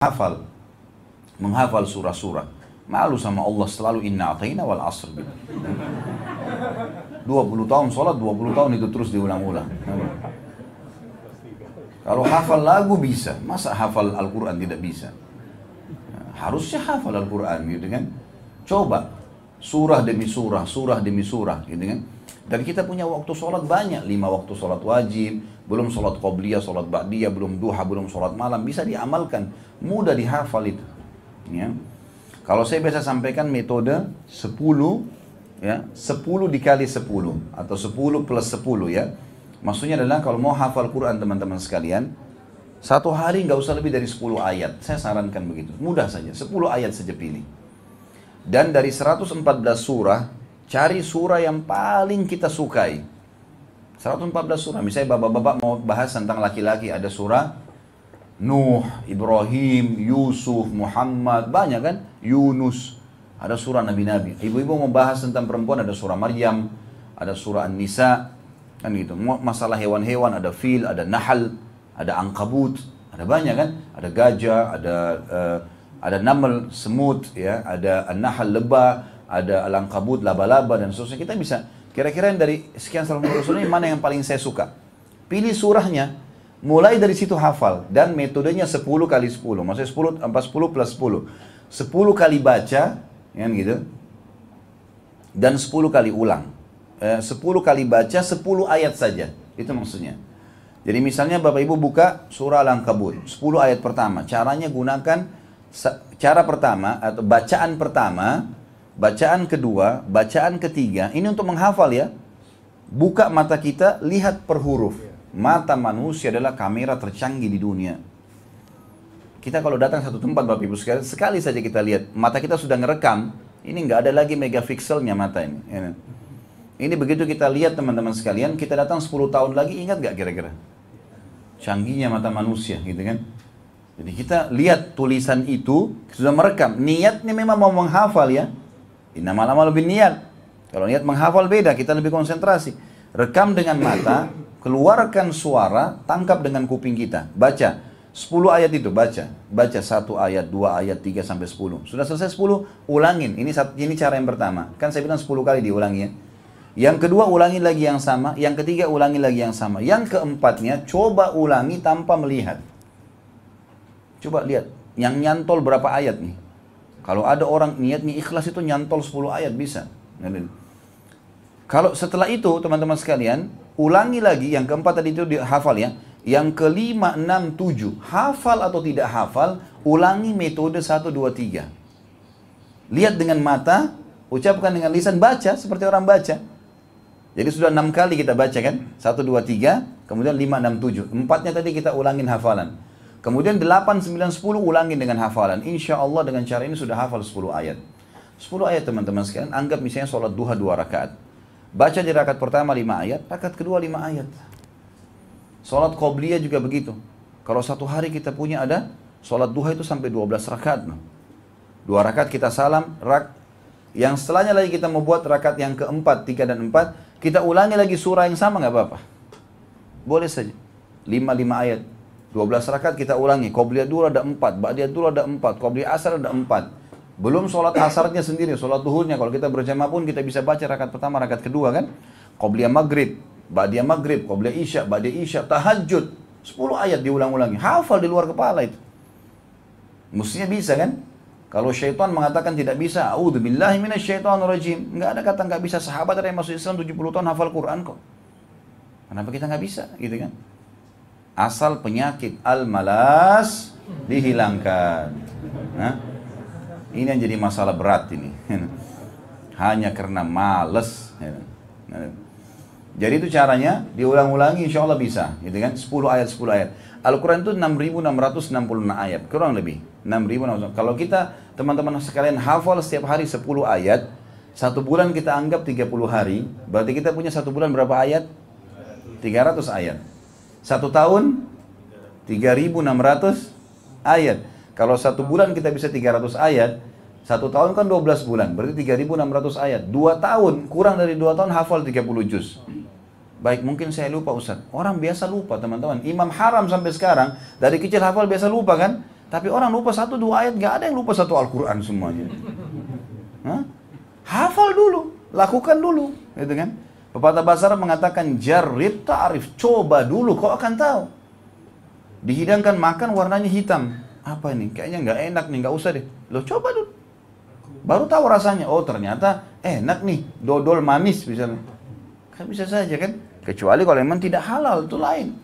hafal, menghafal surah-surah. Malu sama Allah selalu inna ataina wal asr gitu. 20 tahun sholat, 20 tahun itu terus diulang-ulang. Kalau hafal lagu bisa, masa hafal Al-Quran tidak bisa? Harusnya hafal Al-Quran gitu kan. Coba, surah demi surah, surah demi surah gitu kan. Dan kita punya waktu sholat banyak, 5 waktu sholat wajib, belum sholat qobliyah, sholat ba'diyah, belum duha, belum sholat malam, bisa diamalkan, mudah dihafal itu. Ya. Kalau saya biasa sampaikan metode 10, ya, 10 dikali 10 atau 10 plus 10 ya. Maksudnya adalah kalau mau hafal Quran teman-teman sekalian, satu hari nggak usah lebih dari 10 ayat. Saya sarankan begitu, mudah saja, 10 ayat saja pilih. Dan dari 114 surah, cari surah yang paling kita sukai. 114 surah, misalnya bapak-bapak mau bahas tentang laki-laki, ada surah Nuh, Ibrahim, Yusuf, Muhammad, banyak kan? Yunus, ada surah Nabi-Nabi. Ibu-ibu mau bahas tentang perempuan, ada surah Maryam, ada surah An-Nisa, kan gitu. Masalah hewan-hewan, ada fil, ada nahal, ada angkabut, ada banyak kan? Ada gajah, ada naml, semut, ya, ada nahal, lebah, ada al-angkabut, laba-laba dan seterusnya. Kita bisa kira-kira dari sekian surah ini mana yang paling saya suka. Pilih surahnya. Mulai dari situ hafal, dan metodenya 10 kali 10, maksudnya 10 plus 10. 10 kali baca, kan gitu, dan 10 kali ulang. 10 kali baca 10 ayat saja, itu maksudnya. Jadi misalnya Bapak Ibu buka surah Al-Ankabut, 10 ayat pertama, caranya gunakan cara pertama atau bacaan pertama, bacaan kedua, bacaan ketiga, ini untuk menghafal ya. Buka mata kita, lihat per huruf. Mata manusia adalah kamera tercanggih di dunia. Kita kalau datang satu tempat Bapak Ibu sekalian, sekali saja kita lihat, mata kita sudah ngerekam, ini nggak ada lagi megapikselnya mata ini. Ini begitu kita lihat teman-teman sekalian, kita datang 10 tahun lagi, ingat nggak kira-kira? Canggihnya mata manusia gitu kan. Jadi kita lihat tulisan itu, sudah merekam, niatnya memang mau menghafal ya. Innamal a'malu binniyat. Kalau niat menghafal beda, kita lebih konsentrasi. Rekam dengan mata, keluarkan suara, tangkap dengan kuping kita. Baca 10 ayat itu, baca 1 ayat, 2 ayat, 3 sampai 10. Sudah selesai 10, ulangin. Ini cara yang pertama. Kan saya bilang 10 kali diulangi ya. Yang kedua ulangi lagi yang sama, yang ketiga ulangi lagi yang sama. Yang keempatnya coba ulangi tanpa melihat. Coba lihat, yang nyantol berapa ayat nih. Kalau ada orang niatnya ikhlas itu nyantol 10 ayat bisa. Kalau setelah itu teman-teman sekalian, ulangi lagi, yang keempat tadi itu dihafal ya. Yang kelima, 6, 7. Hafal atau tidak hafal, ulangi metode 1, 2, 3. Lihat dengan mata, ucapkan dengan lisan, baca seperti orang baca. Jadi sudah 6 kali kita baca kan? 1, 2, 3, kemudian 5, 6, 7. Empatnya tadi kita ulangin hafalan. Kemudian 8, 9, 10 ulangin dengan hafalan. Insya Allah dengan cara ini sudah hafal 10 ayat. 10 ayat teman-teman sekalian, anggap misalnya sholat duha 2 rakaat. Baca di rakaat pertama 5 ayat, rakaat kedua 5 ayat. Sholat qobliyah juga begitu. Kalau satu hari kita punya ada sholat duha itu sampai 12 rakaat. 2 rakaat kita salam, yang setelahnya lagi kita mau buat rakaat yang keempat, 3 dan 4, kita ulangi lagi surah yang sama nggak apa-apa. Boleh saja. 5 ayat. 12 rakaat kita ulangi. Qobliyah dulu ada 4, ba'diyah dulu ada 4, qobliyah asar ada 4. Belum sholat asarnya sendiri, sholat duhurnya. Kalau kita berjamaah pun kita bisa baca rakaat pertama, rakaat kedua kan. Qobliyah maghrib, ba'diyah maghrib, qobliyah isya, ba'diyah isya, tahajud. 10 ayat diulang-ulangi. Hafal di luar kepala itu. Mestinya bisa kan? Kalau syaitan mengatakan tidak bisa, a'udzubillahi minasyaitonirrajim. Enggak ada kata enggak bisa. Sahabat ada yang masuk Islam 70 tahun hafal Quran kok. Kenapa kita enggak bisa gitu kan? Asal penyakit al-malas dihilangkan. Nah, ini yang jadi masalah berat ini. Hanya karena males. Jadi itu caranya, diulang-ulangi insya Allah bisa. Gitu kan? 10 ayat, 10 ayat. Al-Quran itu 6.666 ayat, kurang lebih. 6.600. Kalau kita, teman-teman sekalian, hafal setiap hari 10 ayat, 1 bulan kita anggap 30 hari, berarti kita punya 1 bulan berapa ayat? 300 ayat. 1 tahun 3.600 ayat. Kalau 1 bulan kita bisa 300 ayat, 1 tahun kan 12 bulan, berarti 3.600 ayat. 2 tahun, kurang dari 2 tahun hafal 30 juz. Baik, mungkin saya lupa Ustaz. Orang biasa lupa teman-teman. Imam Haram sampai sekarang, dari kecil hafal biasa lupa kan? Tapi orang lupa satu dua ayat, nggak ada yang lupa satu Al-Quran semuanya. Hah? Hafal dulu, lakukan dulu, gitu kan? Pepatah bahasa Arab mengatakan jarrib ta'rif, coba dulu kau akan tahu. Dihidangkan makan warnanya hitam, apa ini? Kayaknya nggak enak nih, nggak usah deh. Lo coba dulu, baru tahu rasanya. Oh ternyata enak nih, dodol manis misalnya. Kan bisa saja kan? Kecuali kalau memang tidak halal, itu lain.